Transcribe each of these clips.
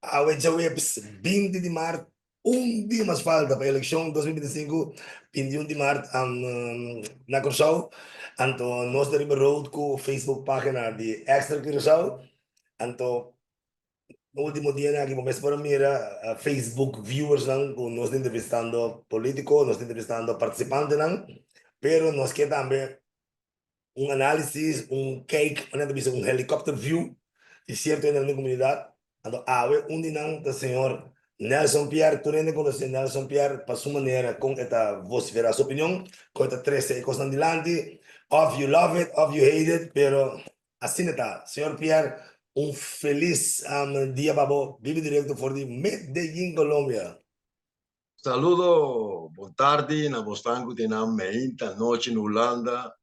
Awet Jaweps, 20 de março, um dia mais falta para a eleição 2025, 21 de março, na Curaçao. Então, nós temos road com o Facebook página de Extra Curaçao. Então, no último dia, aqui vamos para mira Facebook viewers, não, com nós entrevistando políticos, nós entrevistando participantes, não, pero nós queremos também análise, cake, uma entrevista, helicóptero view, de certo na minha comunidade. Então, onde não, do senhor Nelson Pierre, tu nem conhece Nelson Pierre, para sua maneira, com esta, você verá a sua opinião, com esta 13 coisas adiante, of you love it, of you hate it, pero assim está. Senhor Pierre, feliz dia, babo, vive direto por de Medellín, Colômbia. Saludo, boa tarde, na Bostanco, na meia noite na Holanda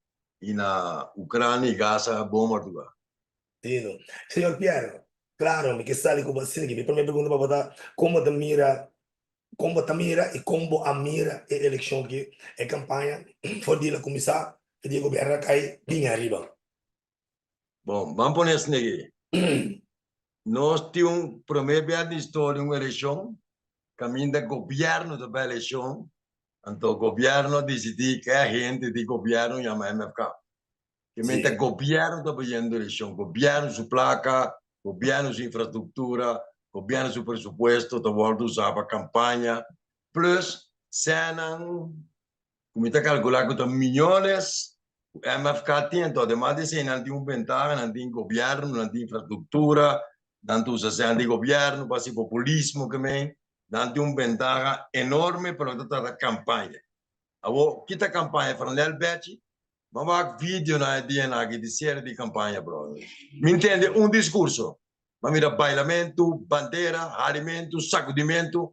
e na Ucrânia e Gaza, bom madrugada. Tino. Senhor Pierre, claro, me que sale como assim, que me primeira pergunta para botar, como te mira e como a mira a eleição que é campanha, for de la começar, e de governo cai bem arriba. Bom, vamos pôr isso aqui. Nós temos primeiro de história uma eleição, caminho do governo da eleição, então o governo decidiu que a gente de governo chama MFK. Que mente governo está fazendo eleição, governo sua placa, governo sua infraestrutura, governo seu presupuesto, está voltando usar para campanha, plus, senang como está calculado que milhões, o MFK tem, então, además de ser, não tem ventaja, não tem governo, não tem infraestrutura, não tem usação de governo, para ser populismo também, não tem ventaja enorme para a campanha. Agora, que a campanha para o Betty, mas vai vídeo na DNA que de série de campanha, bro. Me entende? Discurso. Mas mira, bailamento, bandeira, alimento, sacudimento,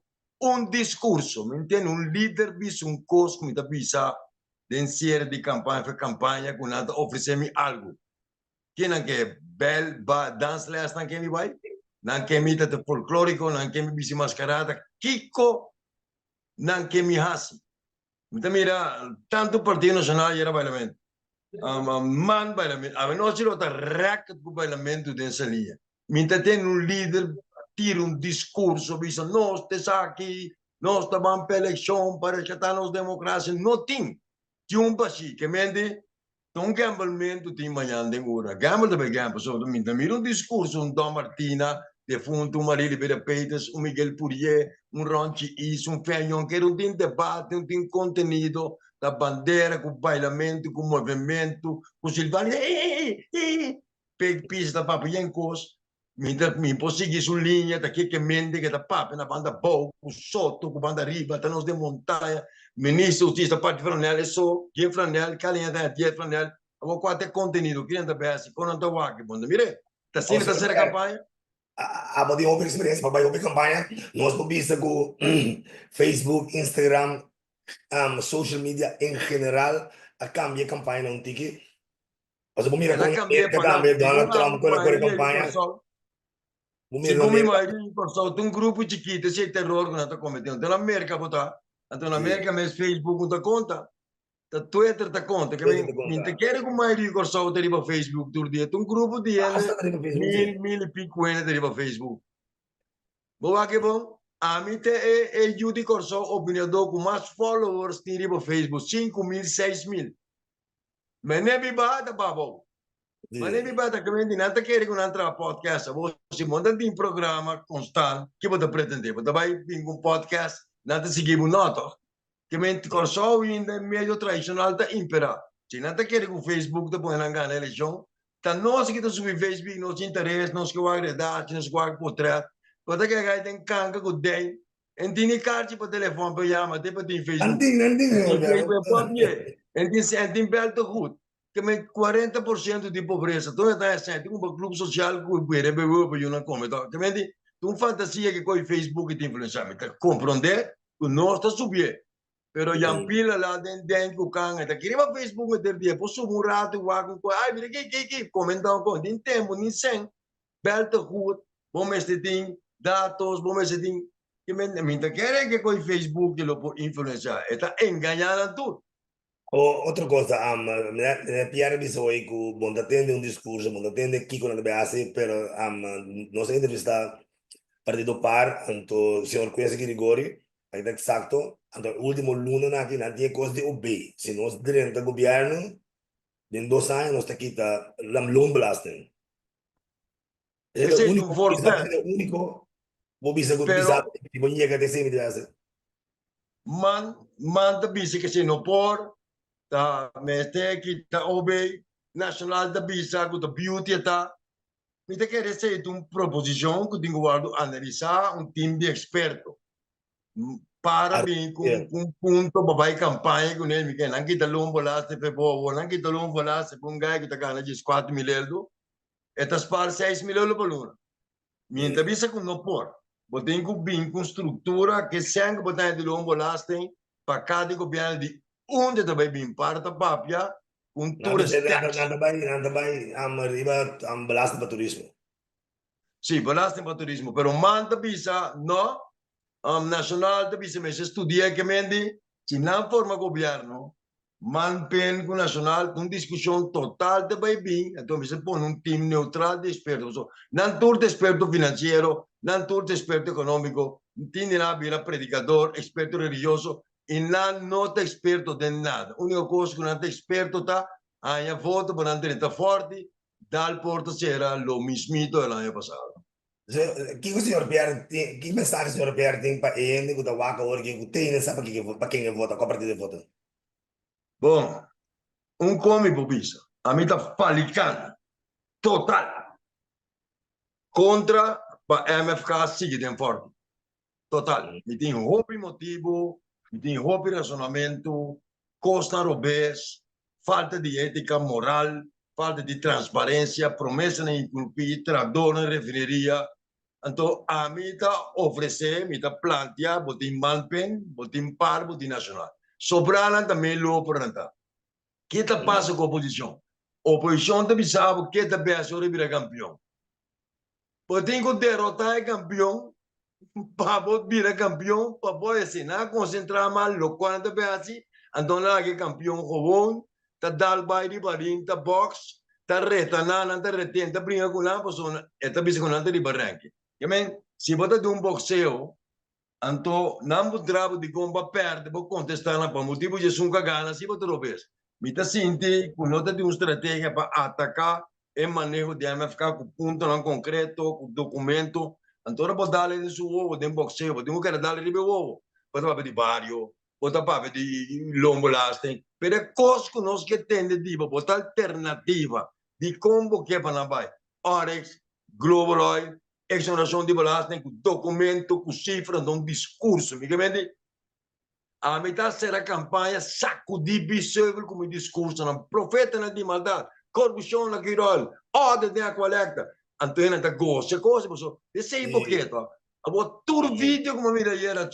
discurso. Me entende? Líder bis costo, me bisa, de série de campanha, foi campanha, com nada oferecer-me algo. Que não quer bel, dance last, não quer me vai? Não quer me ter folclórico, não quer me bisa mascarada, Kiko, não quer me hasi. Então, mira, tanto Partido Nacional era bailamento. Man bailamento. A nós tirou a racket do bailamento dessa linha. Minta tem líder, tira discurso, diz, nós estamos aqui, nós estamos para a eleição, para resgatar nossa democracia. Não tem. Tinha país que mente, um gamblemento tem manhã de hora. Gamble também gamble. So, minta mira discurso, Dom Martina, de fundo, Maria Libera Peitas, Miguel Purier, Ronchi Is, Fenhon, que não tem debate, não tem conteúdo, da bandeira, com o bailamento, com o movimento, com o Silvano, pista para Piancos, me conseguir sua linha, daqui que mente, que da papa, na banda boa, com o soto, com a banda riba, tá nos de montanha, ministro, justiça, parte franel, só, quem franel, calinha da dia franel, agora qual é conteúdo, quem anda bem, assim, quando anda waki, bom, mire, tá sendo da série campanha, a poder uma experiência para fazer campanha, nós publicamos com Facebook, Instagram, social media em geral, a cambia campanha não tique. Você pode mirar com que também Donald Trump com a campanha. 5.000 maioria pessoas tem grupo chiquito esse terror que nós estamos cometendo. Então, na América, então, na América, mas Facebook não dá conta. Da Twitter dá conta. Que me quer que a maioria pessoas deriva Facebook todo dia. Tem grupo de ele, mil e pico ele deriva Facebook. Boa que bom. A mim é Judy Corso, opinião com mais followers deriva Facebook. 5.000, 6.000. Mas nem me bata, babo. Mas nem me bata que me nada quer que não entre podcast. Você monta um programa constante que você pretende. Você vai vir um podcast, nada seguir um nota. Que me corso ainda meio tradicional da impera. Se nada quer que o Facebook te põe na ganha eleição, tá nós que estamos subir Facebook, nos interessa, nos que vai agradar, nos que vai portrait. Você quer que tem canga com den, entende carte para telefone para chamar, tem para ter Facebook. Tem belo goed. Que met 40% de pobreza, então está assim, um grupo social que puede beber para não comer, que me diz, tu fantasia que com o Facebook te influencia, me compreender que nós está subindo, pero já pila lá dentro do canto, está querendo Facebook meter dia, posso um rato, ai, mira que comentar com, nem tempo, nem sem, belo goed, bom este tem dados, bom este tem, que me quer que com o Facebook lo influenciar, está enganando tudo. Outra coisa, me piace bisogno che quando attende un discorso, quando attende chi con la base, però nostra intervista partido par, anto senhor Cuenca Grigori, aí tá exacto, anto último lunes aqui, não tinha coisa de OB. Se nós dentro do governo, em 2 anos, nós tá aqui, tá, loan blasting. Esse é O um único, importante, é o único, vou dizer que bisa, pero tipo, nie que tem sempre dessa. man da bisa que se não por, tá, mete que tá obey, nacional da bisa, que tá beauty tá, me te quer receber uma proposição que tenho guardo analisar um time de experto para bem com ponto babai campanha com ele, que não kita lombo lá se pe bobo, não kita lombo lá se um gai que tá ganhando 4 mil euros, estas par 6 mil euros por ano. Mientras bisa com não por, você tem que vir com estrutura que sempre botar de lombo lá tem para cada governo de onde também bem para a papia com todas as taxas. Nada vai, arriba, belasting para turismo. Sim, belasting para turismo, pero manda bisa não nacional também se estudia que mendi se não forma governo manpen com nacional com discussão total de bem então se põe time neutral de expertos não todo experto financeiro não todo experto econômico tem nada vira predicador experto religioso e não é experto de nada a única coisa que não é experto tá aí a voto para não ter forte dal porto será lo mismito do ano passado. Que o senhor Pierre tem, que mensagem o senhor Pierre tem para ele, que o Waka hoje que tem, não sabe para quem vota, qual partido vota? Bom, come bobisa, a mim tá falicando total contra a MFK sigue de forte. Total. Me tem roubo motivo, me tem roubo racionamento, costa obes, falta de ética moral, falta de transparência, promessa nem incumprir, traidor na refineria. Então, a mim está oferecer, me está plantear, botim malpen, botim par, botim nacional. Sobrana também lo por que está passa com a oposição? A oposição também sabe que está bem a senhora virar campeão. Botim que derrotar é campeão, para virar campeão, para poder assinar, concentrar mais, lo qual também assim, então lá que campeão robão, está dal baile barim, está box, está retanando, está retendo, está brincando com a pessoa, está biscoitando de barranque. Se você tem boxeo, então não vou trabalhar de como perde, vou contestar na motivo de sunga gana, se você não vês. Me está sentindo que não tem uma estratégia para atacar o manejo de MFK com ponto não concreto, com documento. Então, vou dar ele seu ovo, de boxeo, vou querer dar ele meu ovo. Vou dar para de barrio, vou dar para de lombo lasting. Mas é coisa que nós que tem de diva, botar alternativa de como que é para não vai. Orex, Global Oil, exoneração de belasting, com documento, com cifra, um discurso. Me entende? A metade será campanha sacudir bisogno como discurso, não profeta na de maldade, corrupção na Quirol, ordem da coleta, antena da gosta, coisa, pessoal, esse é hipocrita. Agora, todo vídeo como me era,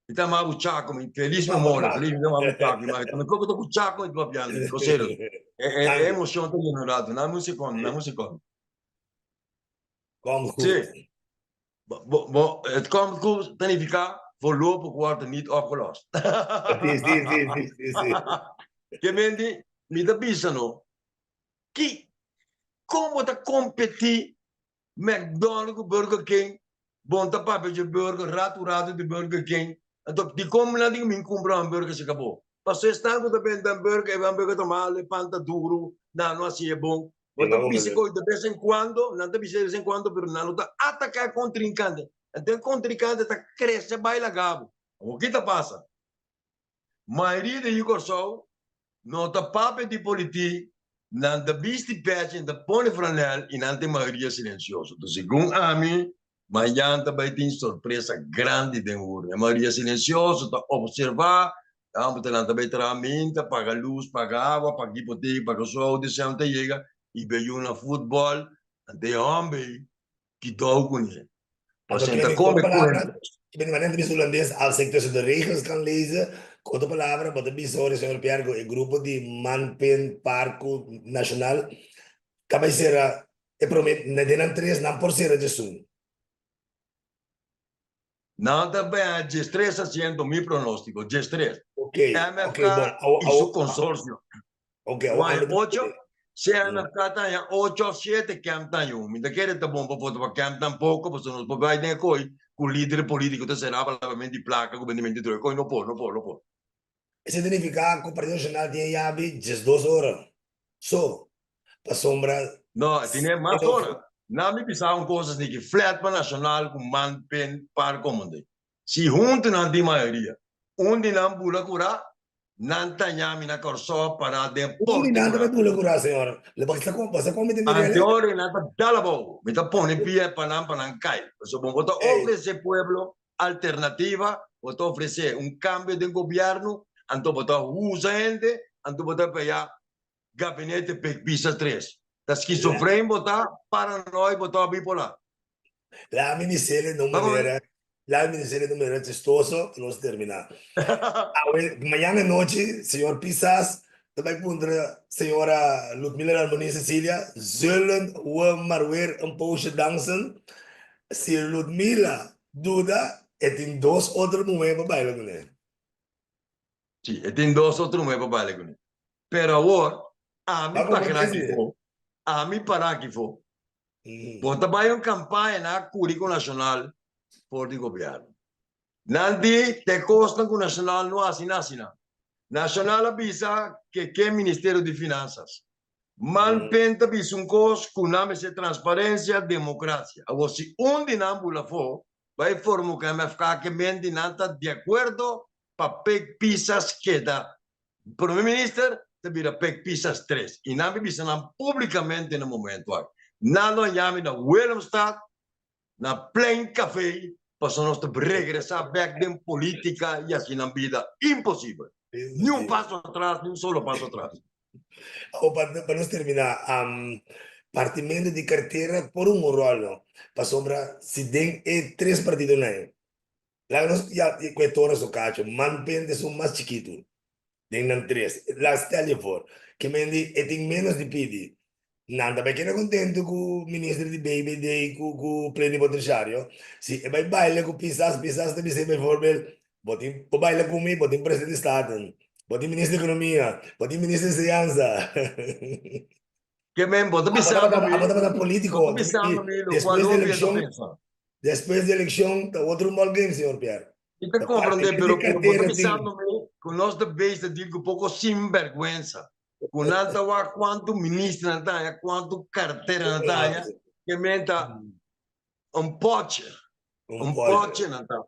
então, mas o Chaco, feliz memória, feliz memória, Chaco, mas quando eu estou com o Chaco, eu estou piando, sério, é emoção, estou ignorado, não é música, não é música. Como Sim, como planificar, voorlopig wordt het niet opgelost. Sì. Che vendi, mi da bisano, chi, come da competi, McDonald's, Burger King, bonta papel burger, rato de Burger King, então, di come na di min comprar um burger se acabou. Passou estanco da benda burger, e burger tomale, panta duro, não assim é bom. Bota psico de vez em quando, não de vez em quando, pero não está atacar contrincante. Então, o contrincante está crescendo, baila gabo. O que está passa? Maioria de Yugorsol, não está papel de política, não está visto peixe, não põe franel e não tem maioria silenciosa. Então, segundo a mim, mas já também tem surpresa grande de ouro. A maioria silenciosa está observar, também trabalha, paga luz, paga água, paga hipoteca, paga sol, de sempre chega e veio na futebol, até homem que toca com ele. Also, Então, come ik ben maar net een holandês, als ik tussen de regels kan lezen, outra palavra, but the senhor Piergo, o grupo de Manpen Parco Nacional, cabeceira, e prometo, na denan 3, não por ser de sul. Não, também é G3 haciendo mi pronóstico, G3. Ok, MFK ok, bom. e seu consórcio. Ok, Vai 8, Sea na kata ya 8 o 7 camtan yung. Minta kere ta bomba foto pa camtan poco, pues nos provide ne koi con líder político te será parlamento di placa gouvernemento do koi no po. Significa que o Partido Nacional tinha yabi 12 horas. Só, para sombra. No, tiene más horas. Nami pisavam coisas ni que flat para nacional com man pen par comande. Si junto na di maioria, onde não bula cura, não tanhami na corso para de porte Nada vai cura. pula curar, senhora. Lepas você come de mireles. Anterior na ta dalabo, me ta pone pia para cai. So bom botar oferecer pueblo alternativa, botar oferecer cambio de governo, anto botar usa gente, anto botar para gabinete pisa 3. Da esquizofrenia botar paranoia botar bipolar. La minisserie non manera, la minisserie non manera testoso, non si termina. Mañana noche, señor Pisas, também contra senhora Ludmila Harmonie Cecilia, zullen we maar weer een poosje dansen. Si Ludmila duda, het in 2 otros momentos baila con él. Sí, tem 2 outros meses para bailar. Pero agora, a mim para que for, bota vai campanha na Currículo Nacional por o governo. Nandi te costa com o Nacional não assina. Nacional avisa que é Ministério de Finanças. Malpenta avisa costo com nome de transparência, democracia. Agora, se dinâmbula for, vai formar que MFK que mente nada de acordo para pisas que dá. Primeiro-Ministro te vira pisas 3. E não avisa publicamente no momento. Nada llame na Willemstad, na Plain Café, para nós regressar back de política e assim na vida. Impossível. Nem passo atrás, nem solo passo atrás. Para nós terminar, partimento de carteira por rolo. Para sombra, se tem 3 partidos na lá nós já com o cacho, manpende são mais chiquito. Tem 3. Lá está ali fora. Que mendi, tem menos de pedir. Nada, perché era contento con il ministro di Baby Day, con il plenipotenziario. Sì, e vai baile con Pisas mi sembra formel, poi baile con me, poi presidente di Stato, poi ministro di Economia, poi ministro di Scienza. Que mesmo, bota Abata político, después de elección, otro mal game, señor Pierre. E te compreender, pero bota pensando con nós de vez de digo pouco sinvergüenza. Com nada a quanto ministro na taia, quanto carteira na taia, que menta poche na taia,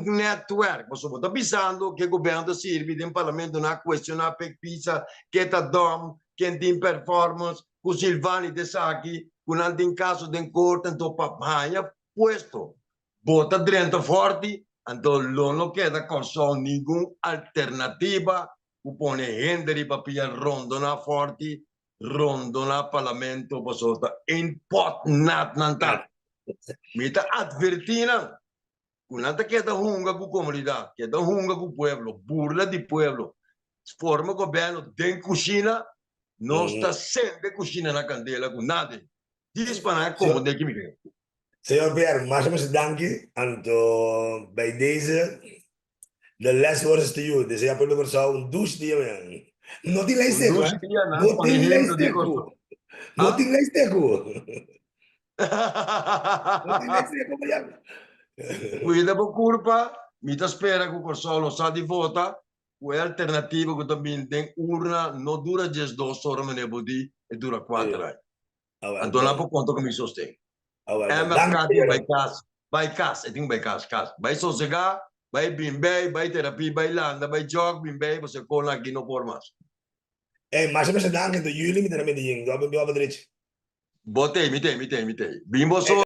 network. Você está pensando que o governo serve de parlamento na questionar pizza, que está dom, que tem performance, com Silvani de Saki, com não tem caso de corte, então papaya, puesto. Bota dentro forte, então não queda com só nenhuma alternativa. Upone Henry papia rondona forti, rondona parlamento pasota in pot nat nantat. Mita advertina. Kunanta queda hunga com comunidade, queda hunga com pueblo, burla de pueblo. Forma governo den cucina, não está sempre cucina na candela com nada. Diz para como de que me vem. Senhor Pierre, mais ou menos danke, anto bij deze. The last words to you. Dice ya pelo persona un douche dia man. No te lees teco. No te lees teco. No te lees teco. No te lees teco, man. Cuida por culpa, mi te spera che con solo sa di vota, o è alternativo che também tem urna, non dura just 2 ore, me ne bodi, e dura 4 anni. Antona por conta che mi sostengo. MFK vai casa, e tem vai casa. Vai sossegar, vai bimbei, vai terapia, vai landa, vai jogo, bimbei, você cola aqui no por mais. Mas eu me danke do jullie met de medellin. Dat ben je wel bedreigd. Botei, mitei. Bimbo so